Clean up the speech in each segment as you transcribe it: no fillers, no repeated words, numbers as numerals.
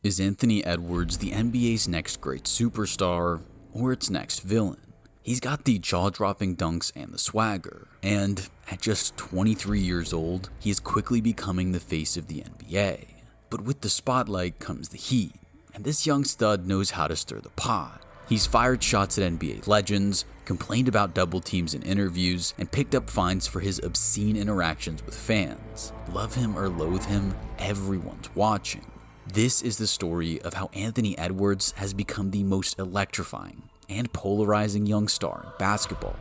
Is Anthony Edwards the NBA's next great superstar, or its next villain? He's got the jaw-dropping dunks and the swagger, and at just 23 years old, he is quickly becoming the face of the NBA. But with the spotlight comes the heat, and this young stud knows how to stir the pot. He's fired shots at NBA legends, complained about double teams in interviews, and picked up fines for his obscene interactions with fans. Love him or loathe him, everyone's watching. This is the story of how Anthony Edwards has become the most electrifying and polarizing young star in basketball.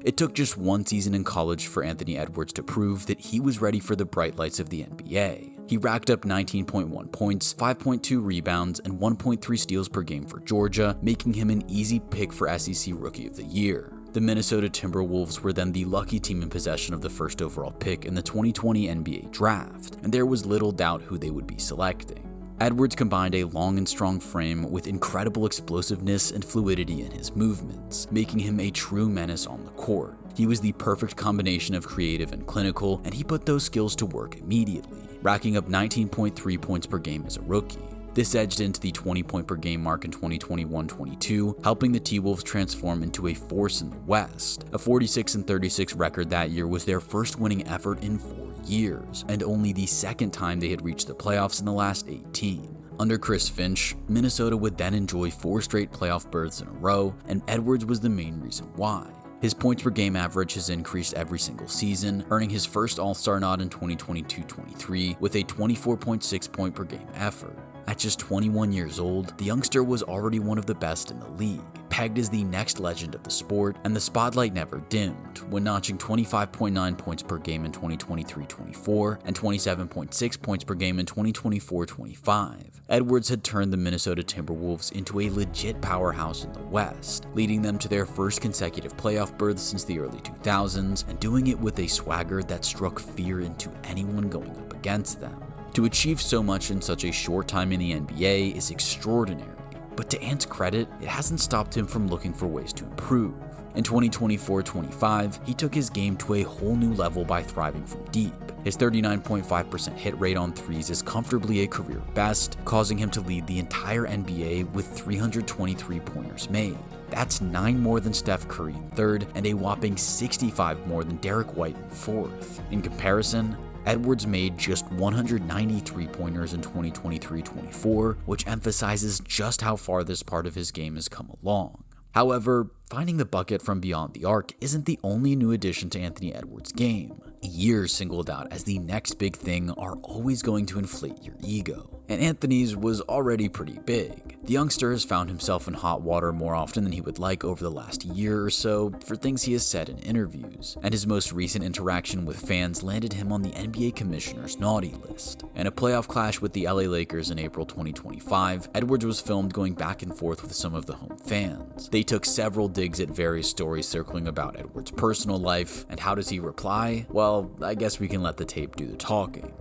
It took just one season in college for Anthony Edwards to prove that he was ready for the bright lights of the NBA. He racked up 19.1 points, 5.2 rebounds, and 1.3 steals per game for Georgia, making him an easy pick for SEC Rookie of the Year. The Minnesota Timberwolves were then the lucky team in possession of the first overall pick in the 2020 NBA draft, and there was little doubt who they would be selecting. Edwards combined a long and strong frame with incredible explosiveness and fluidity in his movements, making him a true menace on the court. He was the perfect combination of creative and clinical, and he put those skills to work immediately, racking up 19.3 points per game as a rookie. This edged into the 20-point per game mark in 2021-22, helping the T-Wolves transform into a force in the West. A 46-36 record that year was their first winning effort in 4 years, and only the second time they had reached the playoffs in the last 18. Under Chris Finch, Minnesota would then enjoy 4 straight playoff berths in a row, and Edwards was the main reason why. His points per game average has increased every single season, earning his first All-Star nod in 2022-23 with a 24.6 point per game effort. At just 21 years old, the youngster was already one of the best in the league, pegged as the next legend of the sport, and the spotlight never dimmed, when notching 25.9 points per game in 2023-24 and 27.6 points per game in 2024-25. Edwards had turned the Minnesota Timberwolves into a legit powerhouse in the West, leading them to their first consecutive playoff berths since the early 2000s, and doing it with a swagger that struck fear into anyone going up against them. To achieve so much in such a short time in the NBA is extraordinary, but to Ant's credit, it hasn't stopped him from looking for ways to improve. In 2024-25, he took his game to a whole new level by thriving from deep. His 39.5% hit rate on threes is comfortably a career best, causing him to lead the entire NBA with 323 pointers made. That's 9 more than Steph Curry in third, and a whopping 65 more than Derek White in fourth. In comparison, Edwards made just 193 pointers in 2023-24, which emphasizes just how far this part of his game has come along. However, finding the bucket from beyond the arc isn't the only new addition to Anthony Edwards' game. Years singled out as the next big thing are always going to inflate your ego, and Anthony's was already pretty big. The youngster has found himself in hot water more often than he would like over the last year or so for things he has said in interviews, and his most recent interaction with fans landed him on the NBA Commissioner's naughty list. In a playoff clash with the LA Lakers in April 2025, Edwards was filmed going back and forth with some of the home fans. They took several digs at various stories circling about Edwards' personal life, and how does he reply? Well, I guess we can let the tape do the talking.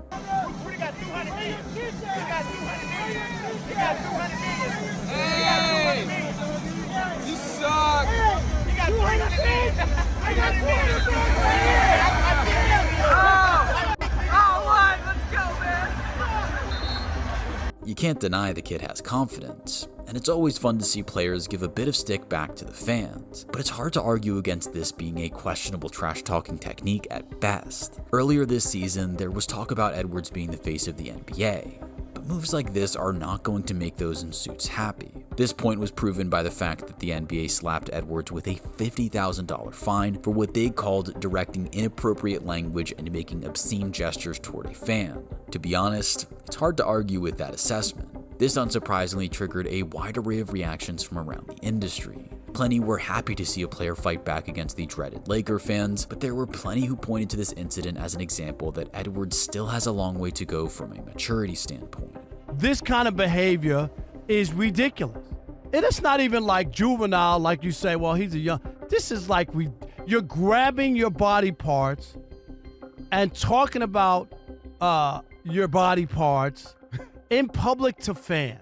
Hey! You suck! You got 300 million! I got 300 million! Oh, what? Let's go, man! You can't deny the kid has confidence, and it's always fun to see players give a bit of stick back to the fans, but it's hard to argue against this being a questionable trash-talking technique at best. Earlier this season, there was talk about Edwards being the face of the NBA, but moves like this are not going to make those in suits happy. This point was proven by the fact that the NBA slapped Edwards with a $50,000 fine for what they called directing inappropriate language and making obscene gestures toward a fan. To be honest, it's hard to argue with that assessment. This unsurprisingly triggered a wide array of reactions from around the industry. Plenty were happy to see a player fight back against the dreaded Laker fans, but there were plenty who pointed to this incident as an example that Edwards still has a long way to go from a maturity standpoint. This kind of behavior is ridiculous. And it's not even like juvenile, like you say, well, he's a young. This is like you're grabbing your body parts and talking about your body parts in public to fans.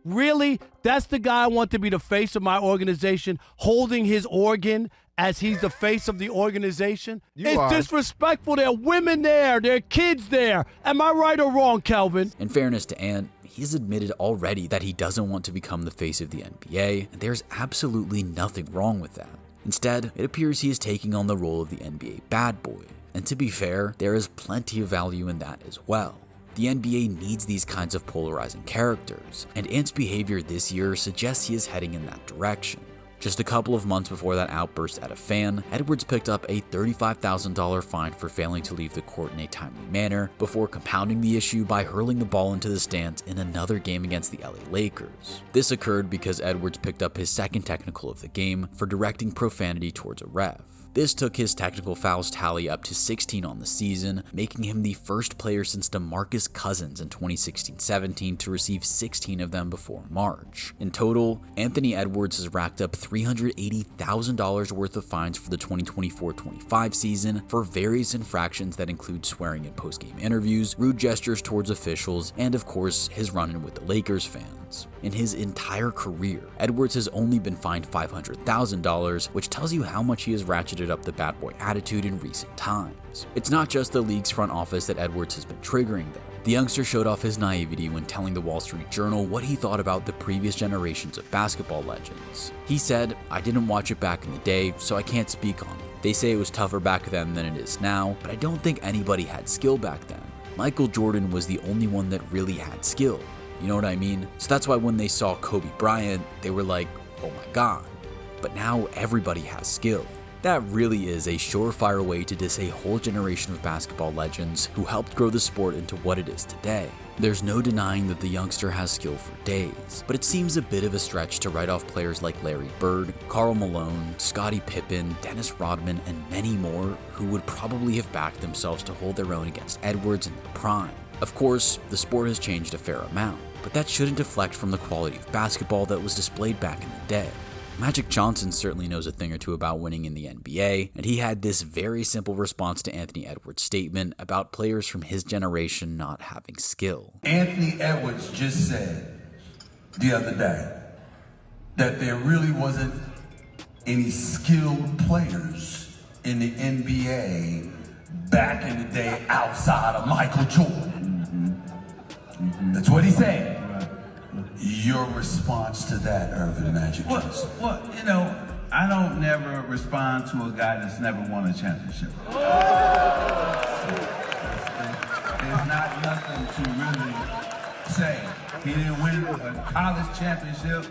Really? That's the guy I want to be the face of my organization, holding his organ as he's the face of the organization. You It's are. disrespectful. There are women there. There are kids there. Am I right or wrong, Kelvin? In fairness to Ant, he's admitted already that he doesn't want to become the face of the NBA, and there's absolutely nothing wrong with that. Instead, it appears he is taking on the role of the NBA bad boy. And to be fair, there is plenty of value in that as well. The NBA needs these kinds of polarizing characters, and Ant's behavior this year suggests he is heading in that direction. Just a couple of months before that outburst at a fan, Edwards picked up a $35,000 fine for failing to leave the court in a timely manner, before compounding the issue by hurling the ball into the stands in another game against the LA Lakers. This occurred because Edwards picked up his second technical of the game for directing profanity towards a ref. This took his technical fouls tally up to 16 on the season, making him the first player since DeMarcus Cousins in 2016-17 to receive 16 of them before March. In total, Anthony Edwards has racked up $380,000 worth of fines for the 2024-25 season for various infractions that include swearing in post-game interviews, rude gestures towards officials, and of course, his run-in with the Lakers fans. In his entire career, Edwards has only been fined $500,000, which tells you how much he has ratcheted up the bad boy attitude in recent times. It's not just the league's front office that Edwards has been triggering though. The youngster showed off his naivety when telling the Wall Street Journal what he thought about the previous generations of basketball legends. He said, "I didn't watch it back in the day, so I can't speak on it. They say it was tougher back then than it is now, but I don't think anybody had skill back then. Michael Jordan was the only one that really had skill. You know what I mean? So that's why when they saw Kobe Bryant, they were like, oh my god. But now everybody has skill." That really is a surefire way to diss a whole generation of basketball legends who helped grow the sport into what it is today. There's no denying that the youngster has skill for days, but it seems a bit of a stretch to write off players like Larry Bird, Karl Malone, Scottie Pippen, Dennis Rodman, and many more who would probably have backed themselves to hold their own against Edwards in their prime. Of course, the sport has changed a fair amount, but that shouldn't deflect from the quality of basketball that was displayed back in the day. Magic Johnson certainly knows a thing or two about winning in the NBA, and he had this very simple response to Anthony Edwards' statement about players from his generation not having skill. Anthony Edwards just said the other day that there really wasn't any skilled players in the NBA back in the day outside of Michael Jordan. That's what he said. Your response to that, Irvin Magic Johnson? Well, you know, I don't never respond to a guy that's never won a championship. There's not nothing to really say. He didn't win a college championship.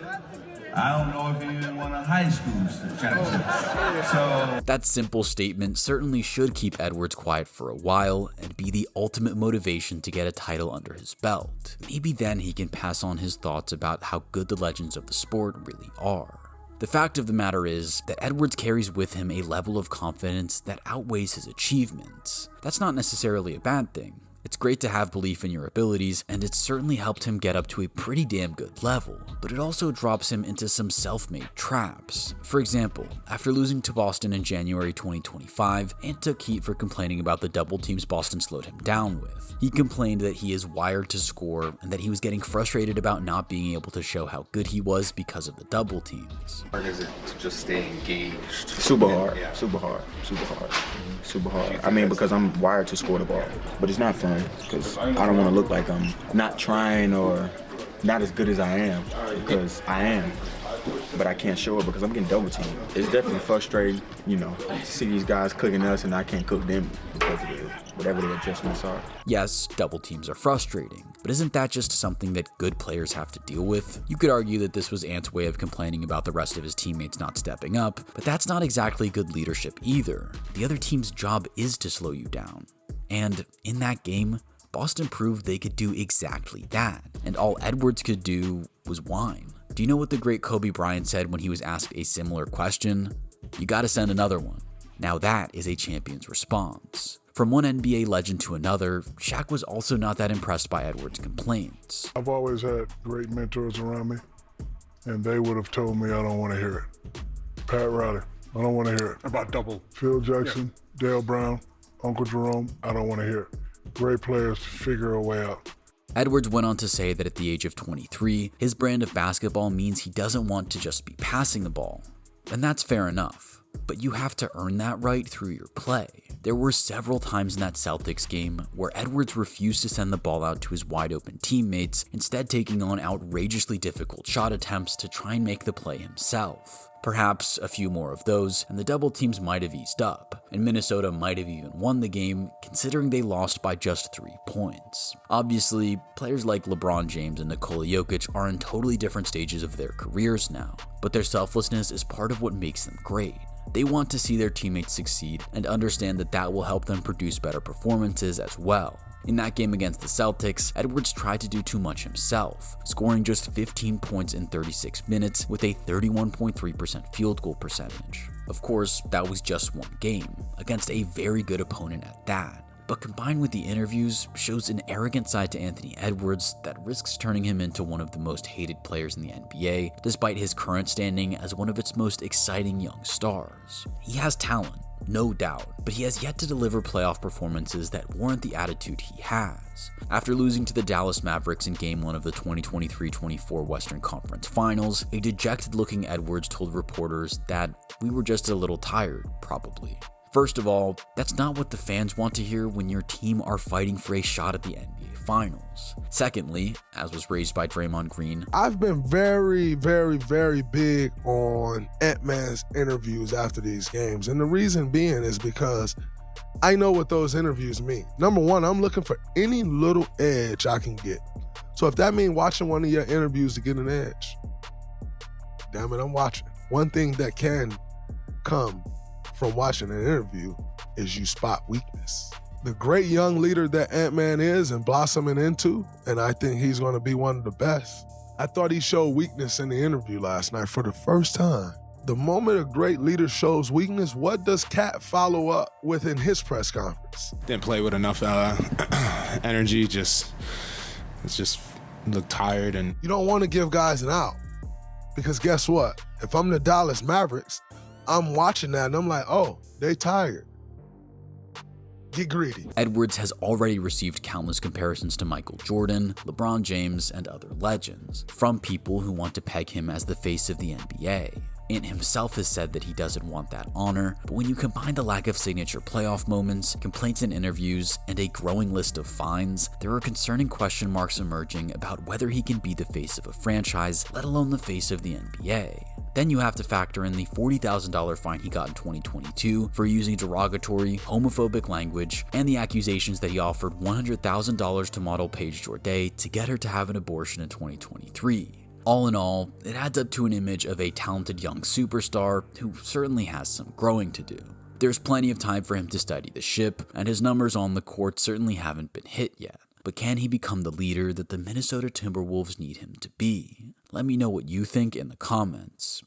I don't know if he even won a high school championship. So that simple statement certainly should keep Edwards quiet for a while and be the ultimate motivation to get a title under his belt. Maybe then he can pass on his thoughts about how good the legends of the sport really are. The fact of the matter is that Edwards carries with him a level of confidence that outweighs his achievements. That's not necessarily a bad thing. It's great to have belief in your abilities, and it's certainly helped him get up to a pretty damn good level, but it also drops him into some self-made traps. For example, after losing to Boston in January 2025, Ant took heat for complaining about the double teams Boston slowed him down with. He complained that he is wired to score and that he was getting frustrated about not being able to show how good he was because of the double teams. Or is it to just stay engaged? Super hard, Yeah. super hard. Super hard. I mean, because I'm wired to score the ball, but it's not fun because I don't want to look like I'm not trying or not as good as I am, because I am, but I can't show it because I'm getting double teamed. It's definitely frustrating, you know, to see these guys cooking us and I can't cook them because of whatever the adjustments are. Yes, double teams are frustrating, but isn't that just something that good players have to deal with? You could argue that this was Ant's way of complaining about the rest of his teammates not stepping up, but that's not exactly good leadership either. The other team's job is to slow you down. And in that game, Boston proved they could do exactly that, and all Edwards could do was whine. Do you know what the great Kobe Bryant said when he was asked a similar question? You gotta send another one. Now that is a champion's response. From one NBA legend to another, Shaq was also not that impressed by Edwards' complaints. I've always had great mentors around me, and they would have told me I don't want to hear it. Pat Riley, I don't want to hear it. About double. Phil Jackson, Dale Brown, Uncle Jerome, I don't want to hear it. Great players figure a way out. Edwards went on to say that at the age of 23, his brand of basketball means he doesn't want to just be passing the ball. And that's fair enough. But you have to earn that right through your play. There were several times in that Celtics game where Edwards refused to send the ball out to his wide open teammates, instead taking on outrageously difficult shot attempts to try and make the play himself. Perhaps a few more of those, and the double teams might have eased up, and Minnesota might have even won the game, considering they lost by just 3 points. Obviously, players like LeBron James and Nikola Jokic are in totally different stages of their careers now, but their selflessness is part of what makes them great. They want to see their teammates succeed and understand that that will help them produce better performances as well. In that game against the Celtics, Edwards tried to do too much himself, scoring just 15 points in 36 minutes with a 31.3% field goal percentage. Of course, that was just one game, against a very good opponent at that. But combined with the interviews, shows an arrogant side to Anthony Edwards that risks turning him into one of the most hated players in the NBA, despite his current standing as one of its most exciting young stars. He has talent, no doubt, but he has yet to deliver playoff performances that warrant the attitude he has. After losing to the Dallas Mavericks in Game 1 of the 2023-24 Western Conference Finals, a dejected-looking Edwards told reporters that we were just a little tired, probably. First of all, that's not what the fans want to hear when your team are fighting for a shot at the NBA Finals. Secondly, as was raised by Draymond Green, I've been very, very, very big on Ant-Man's interviews after these games. And the reason being is because I know what those interviews mean. Number one, I'm looking for any little edge I can get. So if that means watching one of your interviews to get an edge, damn it, I'm watching. One thing that can come from watching an interview is you spot weakness. The great young leader that Ant-Man is and blossoming into, and I think he's going to be one of the best. I thought he showed weakness in the interview last night for the first time. The moment a great leader shows weakness, what does Cat follow up with in his press conference? Didn't play with enough energy, just looked tired. And you don't want to give guys an out, because guess what? If I'm the Dallas Mavericks, I'm watching that and I'm like, oh, they tired. Get greedy. Edwards has already received countless comparisons to Michael Jordan, LeBron James, and other legends, from people who want to peg him as the face of the NBA. Ant himself has said that he doesn't want that honor, but when you combine the lack of signature playoff moments, complaints in interviews, and a growing list of fines, there are concerning question marks emerging about whether he can be the face of a franchise, let alone the face of the NBA. Then you have to factor in the $40,000 fine he got in 2022 for using derogatory, homophobic language, and the accusations that he offered $100,000 to model Paige Jordan to get her to have an abortion in 2023. All in all, it adds up to an image of a talented young superstar who certainly has some growing to do. There's plenty of time for him to study the ship, and his numbers on the court certainly haven't been hit yet. But can he become the leader that the Minnesota Timberwolves need him to be? Let me know what you think in the comments.